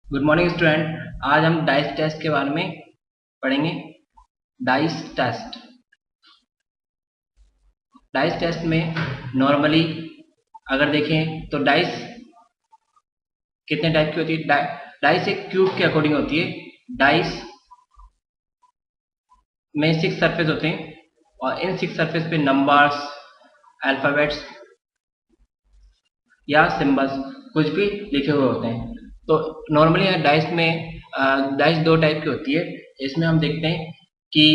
Good morning student. आज हम dice test के बारे में पढ़ेंगे। डाइस टेस्ट डाइस टेस्ट में नॉर्मली अगर देखें तो डाइस कितने टाइप की होती है। डाइस एक क्यूब के अकॉर्डिंग होती है। डाइस में 6 सरफेस होते हैं और इन 6 सरफेस पे नंबर्स, अल्फ़ाबेट्स या सिंबल्स कुछ भी लिखे हुए होते हैं। तो नॉर्मली डाइस में डाइस दो टाइप की होती है। इसमें हम देखते हैं कि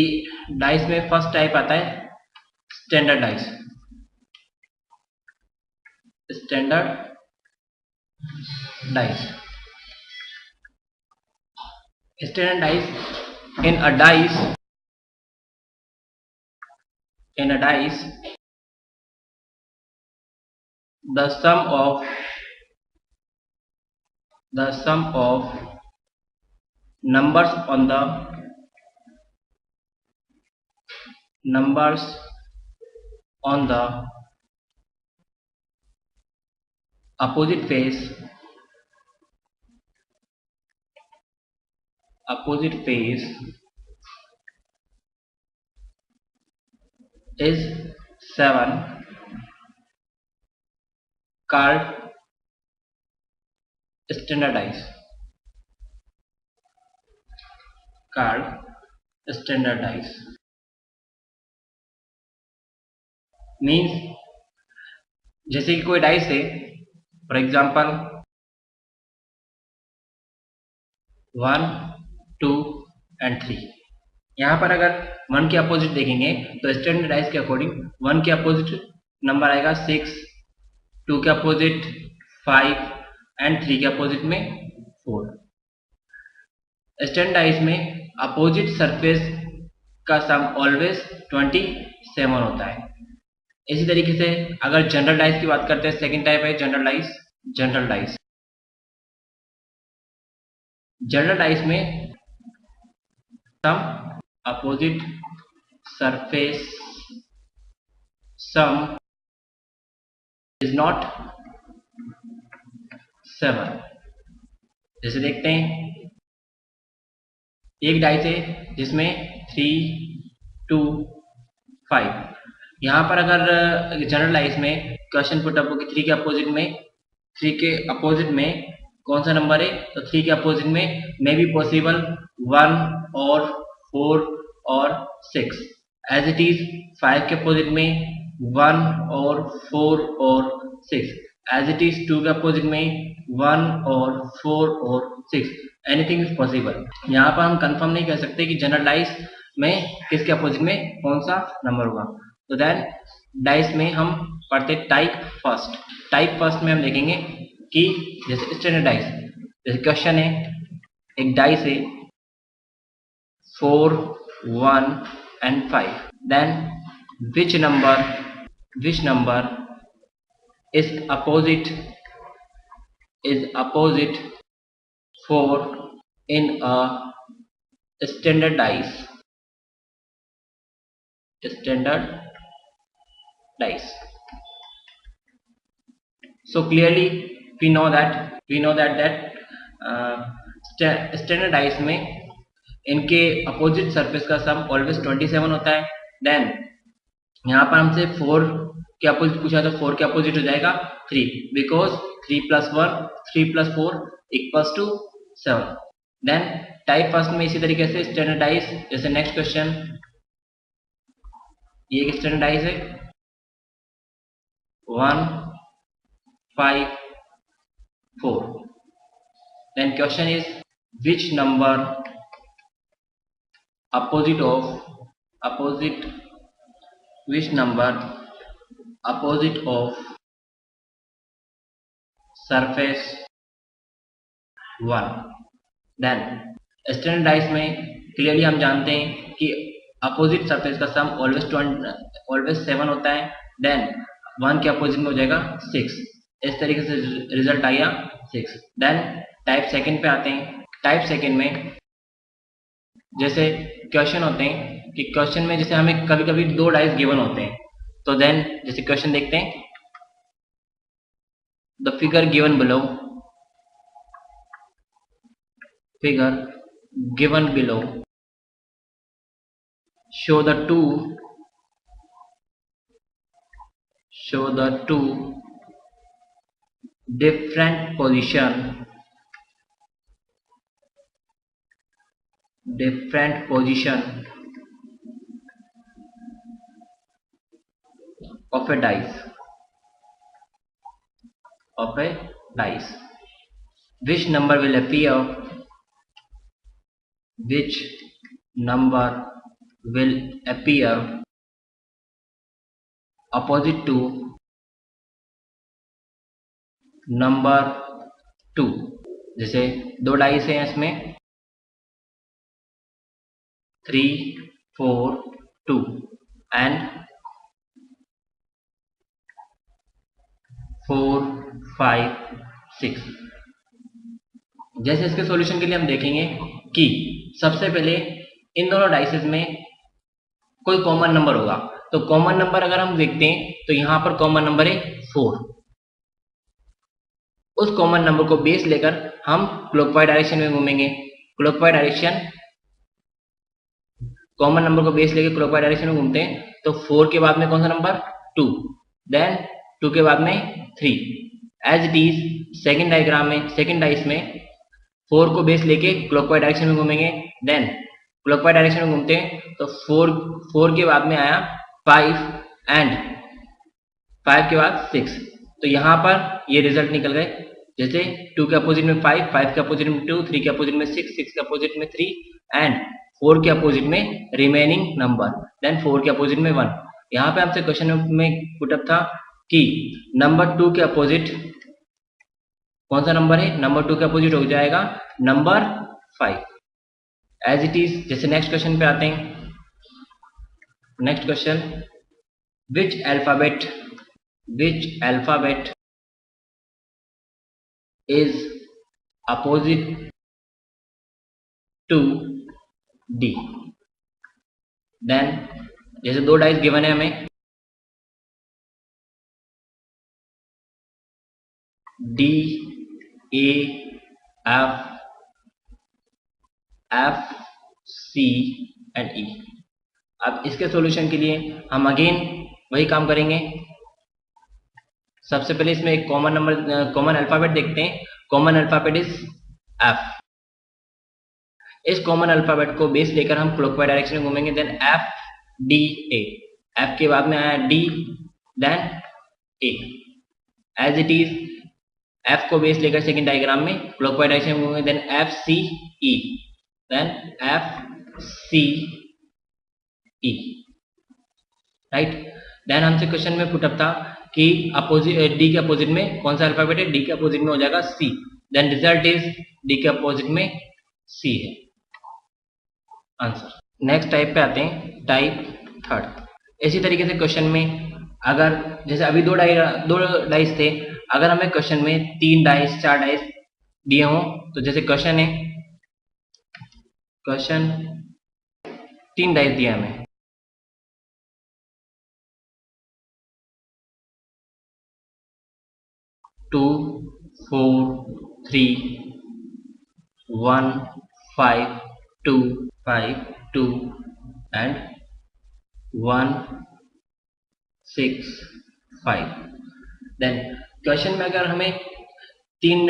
डाइस में फर्स्ट टाइप आता है standard dice. Standard dice standard dice in a dice in a dice the sum of numbers on the opposite face is 7, called standardized means जैसे कि कोई डाइस है, फॉर एग्जांपल 1, 2 एंड 3। यहाँ पर अगर 1 के अपोजिट देखेंगे तो स्टैंडर्ड डाइस के अकॉर्डिंग 1 के अपोजिट नंबर आएगा 6, 2 के अपोजिट 5 एंड 3 के अपोजिट में 4। स्टैंडर्ड डाइस में अपोजिट सरफेस का सम ऑलवेज 27 होता है। इसी तरीके से अगर जनरल डाइस की बात करते हैं, सेकंड टाइप है जनरल डाइस में sum opposite surface sum is not 7। जैसे देखते हैं एक डाइस है जिसमें 3, 2, 5। यहाँ पर अगर जनरल डाइस में क्वेश्चन पुट अप हो कि 3 के अपोजिट में कौन सा नंबर है, तो 3 के अपोजिट में मे बी पॉसिबल 1 और 4 और 6, एज इट इज 5 के अपोजिट में 1 और 4 और 6, एज इट इज 2 के अपोजिट में 1 और 4 और 6, एनीथिंग इज पॉसिबल। यहाँ पर हम कंफर्म नहीं कर सकते कि जनरल डाइस में किसके अपोजिट में कौन सा नंबर होगा। तो देन डाइस में हम पढ़ते टाइप फर्स्ट में हम देखेंगे कि जैसे स्टैंडर्ड डाइस, जैसे क्वेश्चन है, एक डाइस है 4, 1 and 5, then which number is opposite 4 in a standard dice so clearly we know that standard dice में इनके अपोजिट सरफेस का सम ऑलवेज 27 होता है। देन यहाँ पर हमसे 4 के अपोजिट पूछा तो 4 के अपोजिट हो जाएगा 3, बिकॉज 3 + 1 3 + 4 = 7। देन टाइप फर्स्ट में इसी तरीके से स्टैंडर्डाइज, जैसे नेक्स्ट क्वेश्चन, ये एक स्टैंडर्डाइज है 1, 5, 4। Then question is which number opposite of surface 1। Then standard dice में क्लियरली हम जानते हैं कि अपोजिट सरफेस का सम ऑलवेज 7 होता है। देन 1 के अपोजिट में हो जाएगा 6। इस तरीके से रिजल्ट आया 6। देन टाइप सेकंड पे आते हैं। टाइप सेकंड में जैसे क्वेश्चन होते हैं कि क्वेश्चन में जैसे हमें कभी कभी 2 डाइस गिवन होते हैं, तो देन जैसे क्वेश्चन देखते हैं, the figure given below figure given below show the two different position of a dice. Which number will appear opposite to number 2? जैसे दो डाइस हैं इसमें 3, 4, 2 एंड 4, 5, 6। जैसे इसके सॉल्यूशन के लिए हम देखेंगे कि सबसे पहले इन दोनों डाइसेस में कोई कॉमन नंबर होगा। तो कॉमन नंबर अगर हम देखते हैं तो यहां पर कॉमन नंबर है 4। उस कॉमन नंबर को बेस लेकर हम क्लॉकवाइज डायरेक्शन में घूमेंगे। क्लॉकवाइज डायरेक्शन कॉमन नंबर को बेस लेकर क्लॉकवाइज डायरेक्शन में घूमते हैं। तो 4 के बाद में कौन सा नंबर 2, देन 2 के बाद में 3। As it is second diagram में सेकेंड डाइस में 4 को बेस लेके क्लॉकवाइज डायरेक्शन में घूमेंगे। देन क्लॉकवाइज डायरेक्शन में घूमते हैं तो 4 के बाद में आया 5 एंड 5 के बाद 6। तो यहां पर ये रिजल्ट निकल गए। जैसे 2 के अपोजिट में 5, 5 के अपोजिट में 2, 3 के अपोजिट में 6, 6 के अपोजिट में 3 एंड 4 के अपोजिट में रिमेनिंग नंबर, देन 4 के अपोजिट में 1। यहाँ पे आपसे क्वेश्चन में पुटअप था कि नंबर 2 के अपोजिट कौन सा नंबर है? नंबर 2 के अपोजिट हो जाएगा नंबर 5 एज इट इज। जैसे नेक्स्ट क्वेश्चन पे आते हैं। Next question, which alphabet is opposite to D? Then जैसे दो डाइस गिवन है हमें D, A, F, C and E। अब इसके सॉल्यूशन के लिए हम अगेन वही काम करेंगे। सबसे पहले इसमें एक कॉमन अल्फाबेट देखते हैं। Common alphabet is F। इस कॉमन अल्फाबेट को बेस लेकर हम क्लॉकवाइज डायरेक्शन में घूमेंगे। Then F, D, A। F के बाद में आया D, then A। As it is F को बेस लेकर सेकेंड डायग्राम में क्लॉकवाइज डायरेक्शन में घूमेंगे। Then F, C, E, then F, C, E, right. Then हमसे क्वेश्चन में पुटअप था कि अपोजिट डी के अपोजिट में कौन सा अल्फाबेट है? डी के अपोजिट में हो जाएगा सी। देन रिजल्ट इज डी के अपोजिट में सी है आंसर। नेक्स्ट टाइप पे आते हैं, टाइप थर्ड। इसी तरीके से क्वेश्चन में अगर जैसे अभी दो डाइस थे, अगर हमें क्वेश्चन में 3 डाइस 4 डाइस दिए हों, तो जैसे क्वेश्चन 3 डाइस दिया हमें 2, 4, 3, 1, 5, 2, 5, 2 and 1, 6, 5। देन क्वेश्चन में अगर हमें तीन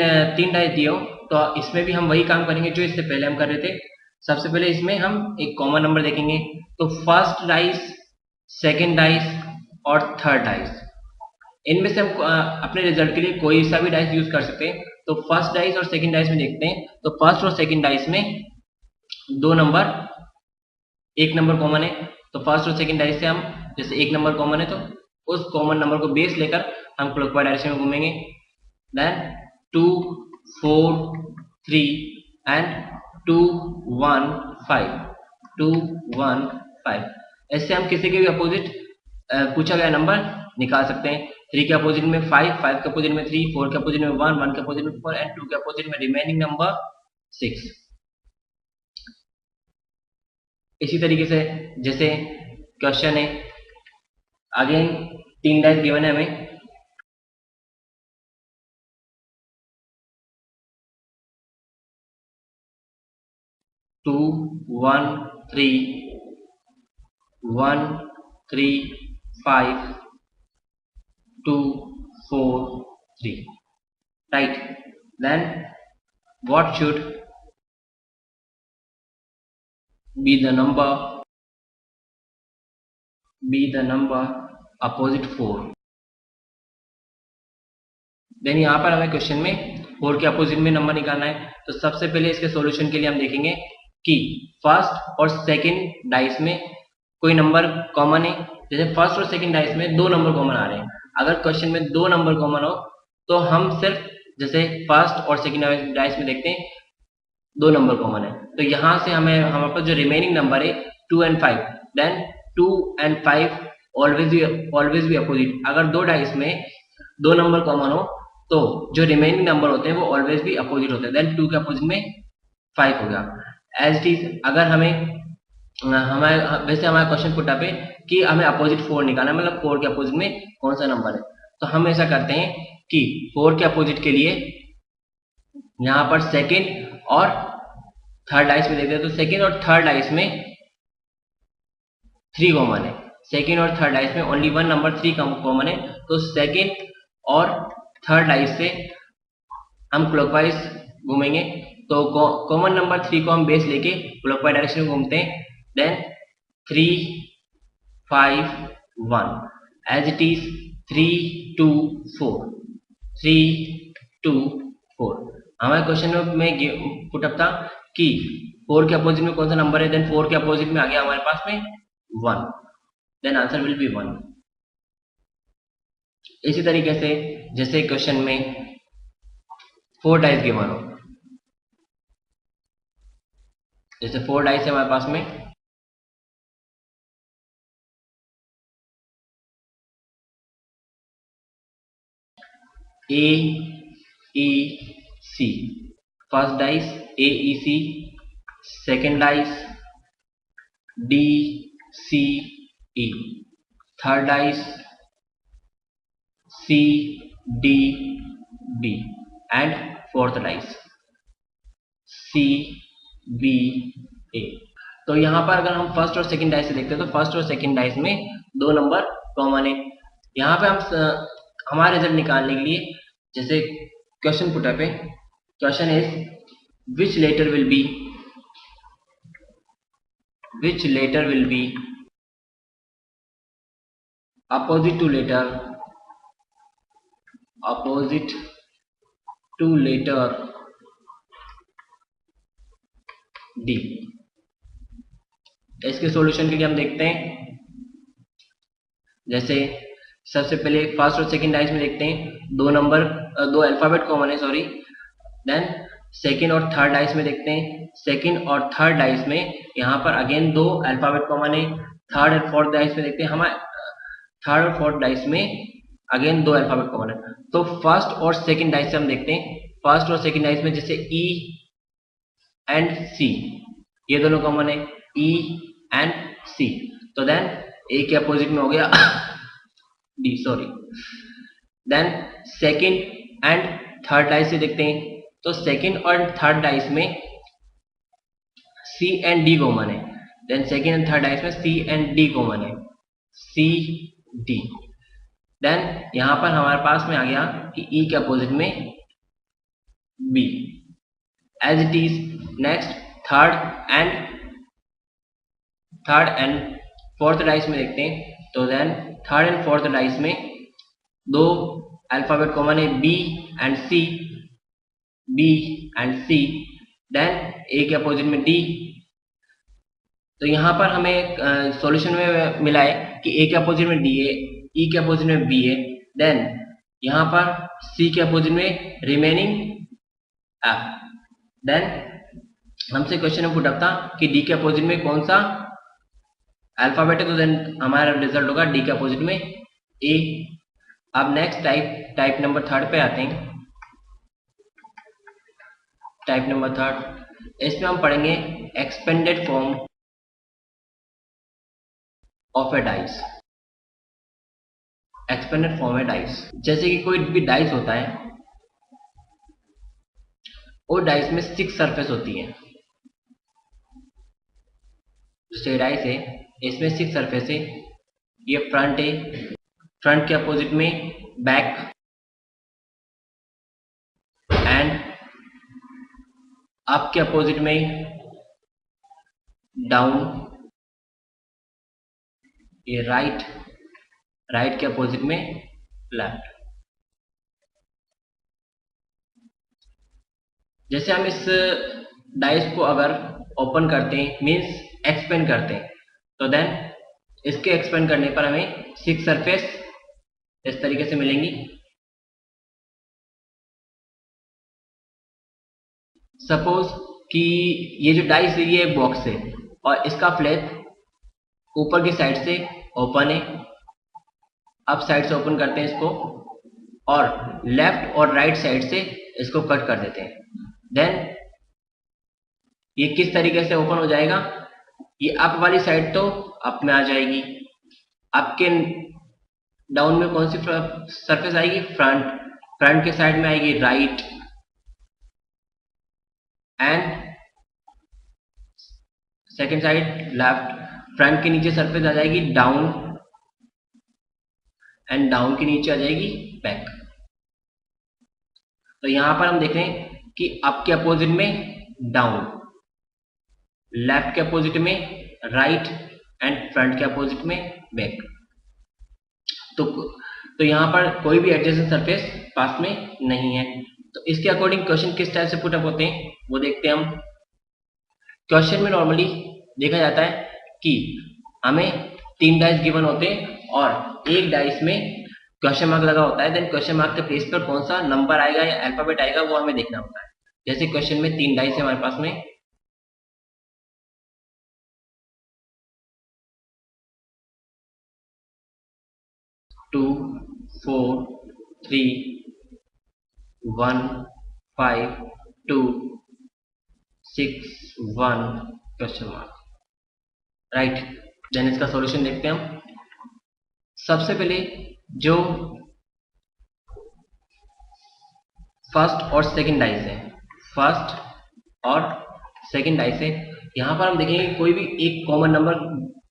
डाइस दिए हो तो इसमें भी हम वही काम करेंगे जो इससे पहले हम कर रहे थे। सबसे पहले इसमें हम एक कॉमन नंबर देखेंगे। तो फर्स्ट डाइस, सेकेंड डाइस और थर्ड डाइस, इनमें से हम अपने रिजल्ट के लिए कोई सा भी डाइस यूज कर सकते हैं। तो फर्स्ट डाइस और सेकंड डाइस में देखते हैं। तो फर्स्ट और सेकंड डाइस में एक नंबर कॉमन है। तो फर्स्ट और सेकंड डाइस से हम जैसे एक नंबर कॉमन है तो उस कॉमन नंबर को बेस लेकर हम क्लॉकवाइज डायरेक्शन में घूमेंगे। Then 2, 4, 3 and 2, 1, 5, 2, 1, 5। ऐसे हम किसी के भी अपोजिट पूछा गया नंबर निकाल सकते हैं। 3 के अपोजिट में 5, 5 के अपोजिट में 3, 4 के अपोजिट में 1, 1 के अपोजिट में 4 एंड 2 के अपोजिट में रिमेनिंग नंबर 6। इसी तरीके से जैसे क्वेश्चन है अगेन 3 डाइस गिवन है हमें 2 1 3 1 3 5 2 4 3, right? Then what should be the number opposite 4? Then यहाँ पर हमें क्वेश्चन में 4 के अपोजिट में नंबर निकालना है। तो सबसे पहले इसके सॉल्यूशन के लिए हम देखेंगे कि फर्स्ट और सेकंड डाइस में कोई नंबर कॉमन है। जैसे फर्स्ट और सेकंड डाइस में 2 नंबर कॉमन आ रहे हैं। अगर क्वेश्चन में 2 नंबर कॉमन हो तो हम सिर्फ जैसे फर्स्ट और सेकंड डाइस में देखते हैं 2 नंबर कॉमन है, तो यहाँ से हमारे पास जो रिमेनिंग नंबर है 2 and 5, देन 2 and 5 ऑलवेज भी अपोजिट। अगर 2 डाइस में 2 नंबर कॉमन हो तो जो रिमेनिंग नंबर होते हैं वो ऑलवेज भी अपोजिट होते हैं। देन 2 के अपोजिट में 5 हो गया। एज इट इज अगर वैसे हमारा क्वेश्चन पुट अप है कि हमें अपोजिट 4 निकालना है, मतलब 4 के अपोजिट में कौन सा नंबर है। तो हम ऐसा करते हैं कि 4 के अपोजिट के लिए यहाँ पर सेकेंड और थर्ड डाइस में देखते हैं। तो सेकेंड और थर्ड डाइस में 3 कॉमन है। सेकेंड और थर्ड डाइस में ओनली 1 नंबर 3 कॉमन है। तो सेकेंड और थर्ड डाइस से हम क्लॉकवाइज घूमेंगे। तो कॉमन नंबर 3 को हम बेस लेके क्लॉकवाइज डायरेक्शन में घूमते हैं। Then 3 5 1 as it is 3 2 4 3 2 4। हमारे क्वेश्चन में पुट अप था कि 4 के अपोजिट में कौन सा नंबर है। देन 4 के अपोजिट में आ गया हमारे पास में 1, देन आंसर विल बी 1। इसी तरीके से जैसे क्वेश्चन में 4 डाइस गिवन हो, जैसे 4 डाइस है हमारे पास में, A E C, first dice A E C, second dice D C E, third dice C D B and fourth dice C B A। तो यहाँ पर अगर हम फर्स्ट और सेकंड डाइस से देखते हैं तो फर्स्ट और सेकंड डाइस में 2 नंबर कॉमन है। यहाँ पे हम हमारा रिजल्ट निकालने के लिए जैसे क्वेश्चन पुट अप है, question is which letter will be opposite to letter D। इसके सॉल्यूशन के लिए हम देखते हैं, जैसे सबसे पहले फर्स्ट और सेकंड डाइस में देखते हैं 2 अल्फाबेट कॉमन है, सॉरी। देन सेकंड और थर्ड डाइस में देखते हैं, सेकंड और थर्ड डाइस में यहाँ पर अगेन 2 अल्फाबेट कॉमन है। थर्ड और फोर्थ डाइस में देखते हैं, हमारे थर्ड और फोर्थ डाइस में अगेन 2 अल्फाबेट कॉमन है। तो फर्स्ट और सेकंड डाइस से हम देखते हैं, फर्स्ट और सेकंड डाइस में जैसे E एंड C, ये दोनों कॉमन है, E एंड C। तो देन A के अपोजिट में हो गया D, sorry. Then second and third dice से देखते हैं, तो सेकंड और थर्ड डाइस में C एंड D कॉमन है। Then second and third dice में C एंड D कॉमन है, C D। देन यहां पर हमारे पास में आ गया कि E के अपोजिट में B as it is. Next third and fourth dice में देखते हैं, तो then third and fourth dice में 2 अल्फाबेट कॉमन है, B and C। Then A के अपोजिट में D। तो यहाँ पर हमें सॉल्यूशन में मिला है कि A के अपोजिट में D है, E के अपोजिट में B है। देन यहाँ पर C के अपोजिट में रिमेनिंग F। देन हमसे क्वेश्चन में पुट अप था कि D के अपोजिट में कौन सा अल्फाबेट है, तो देन हमारा रिजल्ट होगा D के अपोजिट में A। अब नेक्स्ट टाइप नंबर 3 पे आते हैं। टाइप नंबर 3, इसमें हम पढ़ेंगे expanded form of A dice. Expanded form है डाइस, जैसे कि कोई भी डाइस होता है, वो डाइस में 6 सरफेस होती है। जो से डाइस है इसमें 6 सरफेस है। ये फ्रंट है, फ्रंट के अपोजिट में बैक एंड अप के अपोजिट में डाउन, ये राइट, राइट के अपोजिट में लेफ्ट। जैसे हम इस डाइस को अगर ओपन करते हैं मीन्स एक्सपेंड करते हैं, तो देन इसके एक्सपेंड करने पर हमें 6 सरफेस इस तरीके से मिलेंगी। सपोज कि ये जो डाइस है ये एक बॉक्स है और इसका फ्लैप ऊपर की साइड से ओपन है, अप साइड से ओपन करते हैं इसको और लेफ्ट और राइट साइड से इसको कट कर देते हैं। देन ये किस तरीके से ओपन हो जाएगा, ये अप वाली साइड तो अप में आ जाएगी, अप के डाउन में कौन सी सरफेस आएगी, फ्रंट, फ्रंट के साइड में आएगी right and second side left, front के नीचे सरफेस आ जाएगी डाउन एंड डाउन के नीचे आ जाएगी बैक। तो यहां पर हम देख रहे हैं कि अप के अपोजिट में डाउन, लेफ्ट के अपोजिट में राइट एंड फ्रंट के अपोजिट में बैक। तो यहां पर कोई भी एडजेसेंट सरफेस पास में नहीं है। तो इसके अकॉर्डिंग क्वेश्चन किस टाइप से पुट अप होते हैं वो देखते हैं हम। क्वेश्चन में नॉर्मली देखा जाता है कि हमें 3 डाइस गिवन होते हैं और एक डाइस में क्वेश्चन मार्क लगा होता है। देन क्वेश्चन मार्क के प्लेस पर कौन सा नंबर आएगा या अल्फाबेट आएगा वो हमें देखना होता है। जैसे क्वेश्चन में 3 डाइस है हमारे पास में, 2 4 3 1 5 2 6 1 क्वेश्चन मार्क, राइट। देन इसका सॉल्यूशन देखते हैं हम। सबसे पहले जो फर्स्ट और सेकंड डाइस है, फर्स्ट और सेकंड डाइस है, यहां पर हम देखेंगे कोई भी एक कॉमन नंबर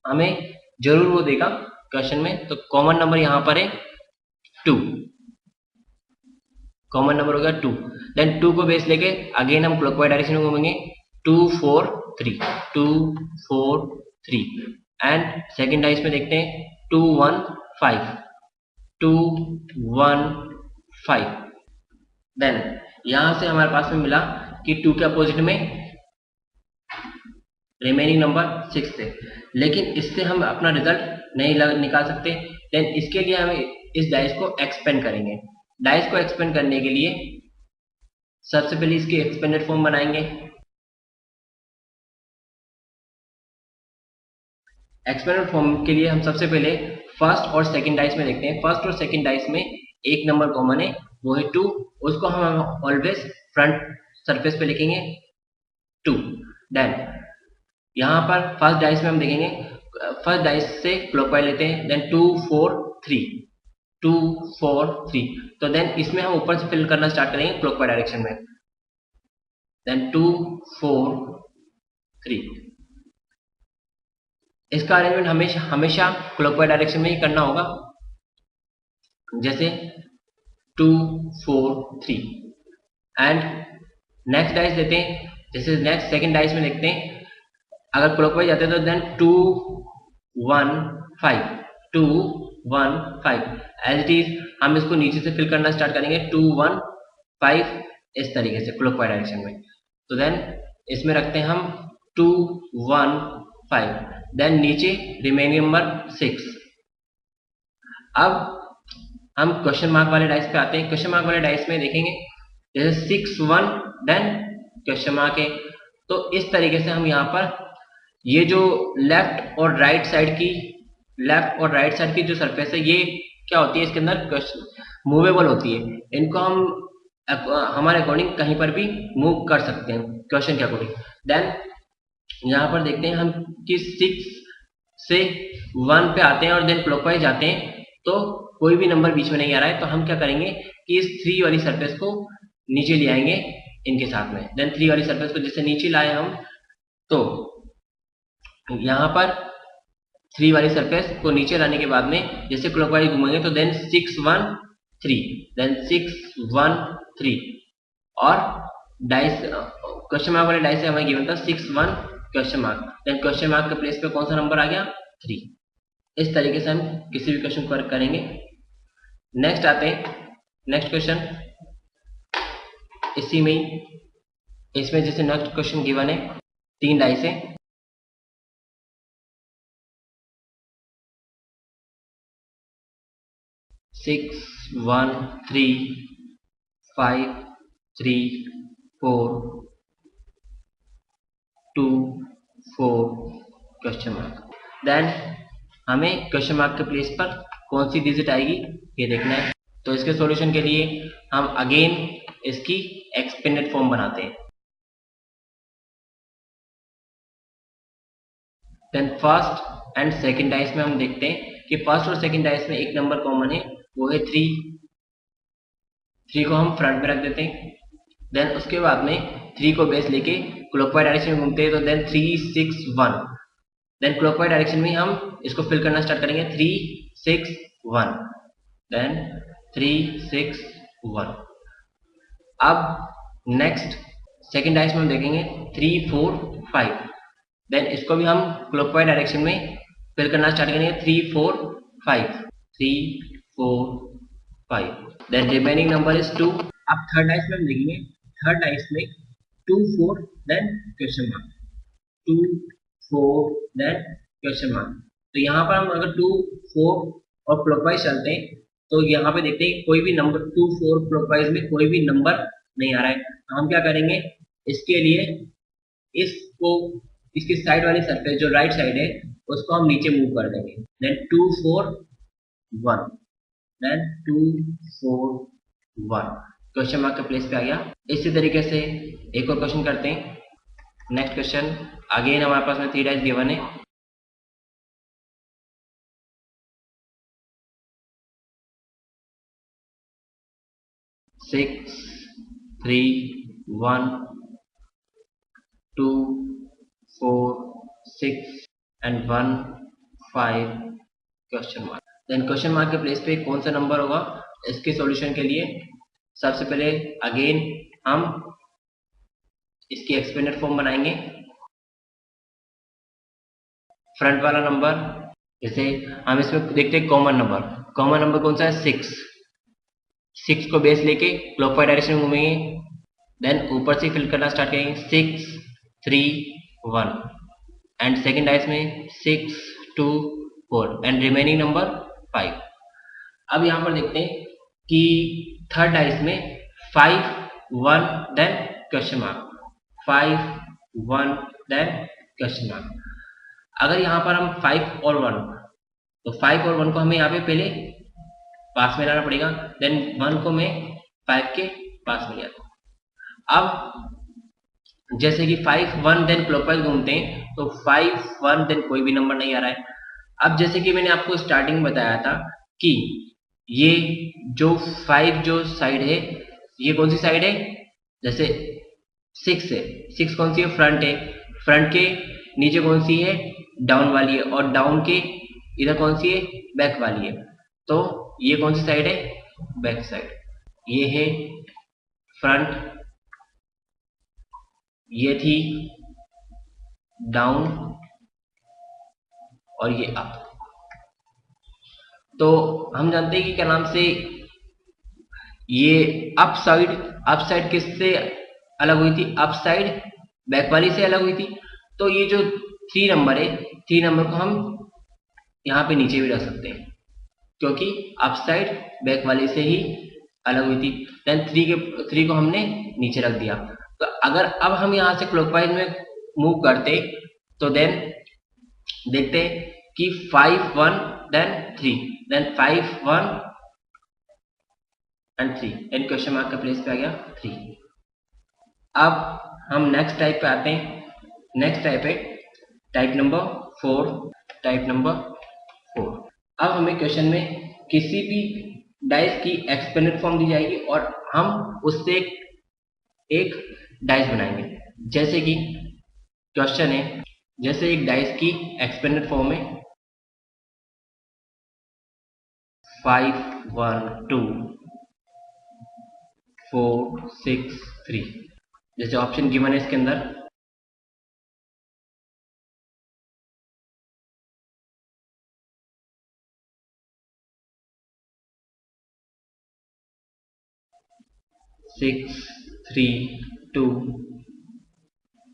हमें जरूर वो देगा क्वेश्चन में। तो कॉमन नंबर यहां पर है 2, कॉमन नंबर होगा 2। देन 2 को बेस लेके अगेन हम क्लॉकवाइज डायरेक्शन में घूमेंगे, 2 4 3 2 4 3 एंड सेकंड डाइस में देखते हैं 2 1 5 2 1 5। देन यहां से हमारे पास में मिला कि 2 के अपोजिट में रिमेनिंग नंबर 6 थे, लेकिन इससे हम अपना रिजल्ट नहीं निकाल सकते। देन इसके लिए हमें इस डाइस को एक्सपेंड करेंगे। डाइस को एक्सपेंड करने के लिए सबसे पहले इसकी एक्सपेंडेड फॉर्म बनाएंगे। एक्सपेंडेड फॉर्म के लिए हम सबसे पहले फर्स्ट और सेकंड डाइस में देखते हैं। फर्स्ट और सेकंड डाइस में एक नंबर कॉमन है वो है 2, उसको हम ऑलवेज फ्रंट सरफेस पे लिखेंगे 2। देन यहां पर फर्स्ट डाइस में हम देखेंगे, फर्स्ट डाइस से क्लॉकवाइज लेते हैं, देन 2 4 3 2 4 3। तो देन इसमें हम ऊपर से फिल करना स्टार्ट करेंगे क्लॉकवाइज डायरेक्शन में, देन 2 4 3। इसका अरेंजमेंट हमेशा क्लॉकवाइज डायरेक्शन में ही करना होगा। जैसे 2 4 3 एंड नेक्स्ट डाइस देते हैं। जैसे नेक्स्ट सेकंड डाइस में देखते हैं, अगर क्लॉकवाइज जाते हैं तो देन 2 1 5 2 1 5 एज इट इज हम इसको नीचे से फिल करना स्टार्ट करेंगे 2 1 5 इस तरीके से क्लॉकवाइज डायरेक्शन में। तो देन इसमें रखते हैं हम 2 1 5, देन नीचे रिमेनिंग नंबर 6। अब हम क्वेश्चन मार्क वाले डाइस पे आते हैं। क्वेश्चन मार्क वाले डाइस में देखेंगे जैसे 6 1 देन क्वेश्चन मार्क है। तो इस तरीके से हम यहाँ पर ये जो लेफ्ट और राइट साइड की जो सरफेस है ये क्या होती है, इसके अंदर मूवेबल होती है। इनको हम हमारे अकॉर्डिंग कहीं पर भी मूव कर सकते हैं क्वेश्चन के अकॉर्डिंग। देन यहाँ पर देखते हैं हम कि 6 से 1 पे आते हैं और देन क्लॉकवाइज जाते हैं तो कोई भी नंबर बीच में नहीं आ रहा है। तो हम क्या करेंगे कि इस 3 वाली सरफेस को नीचे ले आएंगे इनके साथ में। देन 3 वाली सरफेस को जैसे नीचे लाए हम, तो यहाँ पर 3 वाली सरफेस को नीचे लाने के बाद में जैसे क्लॉकवाइज घूमेंगे तो देन 6 1 3, देन 6 1 3, और डाइस क्वेश्चन मार्क वाले डाइस से हमें गिवन था 6 1 question mark, then question mark के प्लेस पे कौन सा नंबर आ गया 3। इस तरीके से हम किसी भी क्वेश्चन को करेंगे। नेक्स्ट आते हैं, नेक्स्ट क्वेश्चन इसी में ही, इसमें जैसे नेक्स्ट क्वेश्चन गिवन है 3 डाइस है, 6 1 3 5 3 4 2 4 क्वेश्चन मार्क। देन हमें क्वेश्चन मार्क के प्लेस पर कौन सी डिजिट आएगी ये देखना है। तो इसके सॉल्यूशन के लिए हम अगेन इसकी एक्सपेंडेड फॉर्म बनाते हैं। Then first and second dice में हम देखते हैं कि फर्स्ट और सेकंड डाइस में एक नंबर कॉमन है, वो है 3 को हम फ्रंट में रख देते हैं। देन उसके बाद में 3 को बेस लेके क्लॉकवाइज डायरेक्शन में घूमते हैं, तो देन 3 6 1, देन क्लॉकवाइज डायरेक्शन में हम इसको फिल करना स्टार्ट करेंगे 3 6 1, देन 3 6 1। अब नेक्स्ट सेकंड डाइस में हम देखेंगे 3 4 5, देन इसको भी हम क्लॉकवाइज डायरेक्शन में फिल करना स्टार्ट करेंगे 3 4 5 3 4 5, देन रिमेनिंग नंबर इज 2। अब थर्ड डाइस में हम देखेंगे, थर्ड डाइस में 2 4 then question mark, 2 4 then question mark. तो यहाँ पर हम अगर 2 4 और क्लॉकवाइज चलते हैं तो यहाँ पे देखते हैं कोई भी नंबर 2 4 क्लॉकवाइज में कोई भी नंबर नहीं आ रहा है। तो हम क्या करेंगे, इसके लिए इसको इसकी साइड वाली सरफेस जो राइट साइड है उसको हम नीचे मूव कर देंगे, देन 2 4 1, देन 2 4 1 क्वेश्चन मार्क के प्लेस पे आ गया। इसी तरीके से एक और क्वेश्चन करते हैं। नेक्स्ट क्वेश्चन अगेन हमारे पास में 3 डाइस गिवन है, six 3 1 2 4 6 and 1 5 question mark. Then question mark के प्लेस पे कौन सा नंबर होगा, इसके सॉल्यूशन के लिए सबसे पहले अगेन हम इसकी एक्सपेंडेड फॉर्म बनाएंगे। फ्रंट वाला नंबर जैसे हम इसमें देखते हैं कॉमन नंबर कौन सा है 6 को बेस लेके क्लॉकवाइज डायरेक्शन में घूमेंगे, देन ऊपर से फिल करना स्टार्ट करेंगे 6 3 1, एंड सेकेंड डाइस में 6 2 4 एंड रिमेनिंग नंबर 5। अब यहाँ पर देखते हैं कि थर्ड डाइस में 5 1 then question mark, 5 1 then question mark. अगर यहाँ पर हम 5 और 1, तो 5 और 1 को हमें यहाँ पे पहले पास में लाना पड़ेगा, देन 1 को मैं 5 के पास में लिया। अब जैसे कि 5 1 देन क्लॉकवाइज घूमते हैं तो 5 1 देन कोई भी नंबर नहीं आ रहा है। अब जैसे कि मैंने आपको स्टार्टिंग में बताया था कि ये जो 5 जो साइड है ये कौन सी साइड है, जैसे 6 है, 6 कौन सी है फ्रंट है, फ्रंट के नीचे कौन सी है डाउन वाली है, और डाउन के इधर कौन सी है बैक वाली है। तो ये कौन सी साइड है बैक साइड, ये है फ्रंट, ये थी डाउन और ये अप। तो हम जानते हैं कि क्या नाम से ये अप साइड किससे अलग हुई थी, अप साइड बैक वाली से अलग हुई थी। तो ये जो 3 नंबर है 3 नंबर को हम यहाँ पे नीचे भी रख सकते हैं क्योंकि अप साइड बैक वाली से ही अलग हुई थी। देन 3 को हमने नीचे रख दिया। तो अगर अब हम यहाँ से क्लॉकवाइज में मूव करते तो देन देखते कि 5 1 then 3, then 5 1 and 3, and question mark का प्लेस पे आ गया 3। अब हम नेक्स्ट टाइप पे आते हैं। नेक्स्ट टाइप है टाइप नंबर 4। अब हमें क्वेश्चन में किसी भी डाइस की एक्सपेंडेड फॉर्म दी जाएगी और हम उससे एक डाइस बनाएंगे। जैसे कि क्वेश्चन है जैसे एक डाइस की एक्सपेंडेड फॉर्म है 5 1 2 4 6 3, जैसे ऑप्शन गिवन है इसके अंदर 6 3 2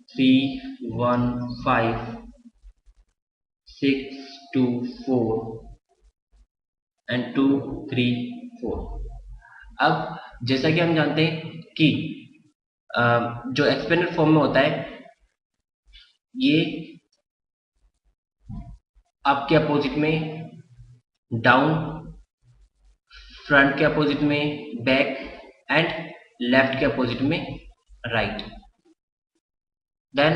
3 1 5 6 2 4 एंड 2 3 4। अब जैसा कि हम जानते हैं कि जो एक्सपेंडेड फॉर्म में होता है ये अप के अपोजिट में डाउन, फ्रंट के अपोजिट में बैक एंड लेफ्ट के अपोजिट में राइट। देन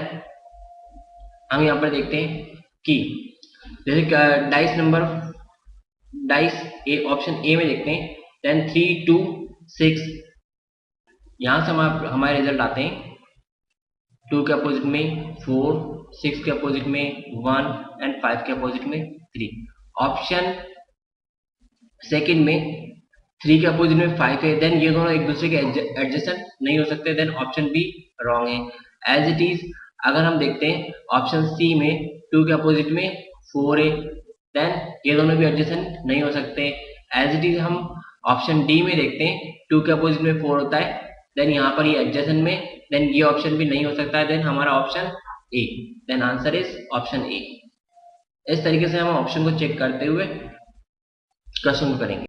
हम यहाँ पर देखते हैं कि जैसे डाइस ए ऑप्शन ए में देखते हैं, देन 3 2 6, यहाँ से हम हमारे रिजल्ट आते हैं 2 के अपोजिट में 4, 6 के अपोजिट में 1 एंड 5 के अपोजिट में 3। ऑप्शन सेकंड में 3 के अपोजिट में 5 है, देन ये दोनों एक दूसरे के एडजेसेंट नहीं हो सकते, देन ऑप्शन बी रॉन्ग है। एज इट इज अगर हम देखते हैं ऑप्शन सी में 2 के अपोजिट में 4 है, देन ये दोनों भी एडजेसेंट नहीं हो सकते। एज इट इज हम ऑप्शन डी में देखते हैं 2 के अपोजिट में 4 होता है, देन यहाँ पर ये एडजेसेंट में, देन ये ऑप्शन भी नहीं हो सकता है, देन हमारा option A, then answer is option A. इस तरीके से हम ऑप्शन को चेक करते हुए क्वेश्चन को करेंगे।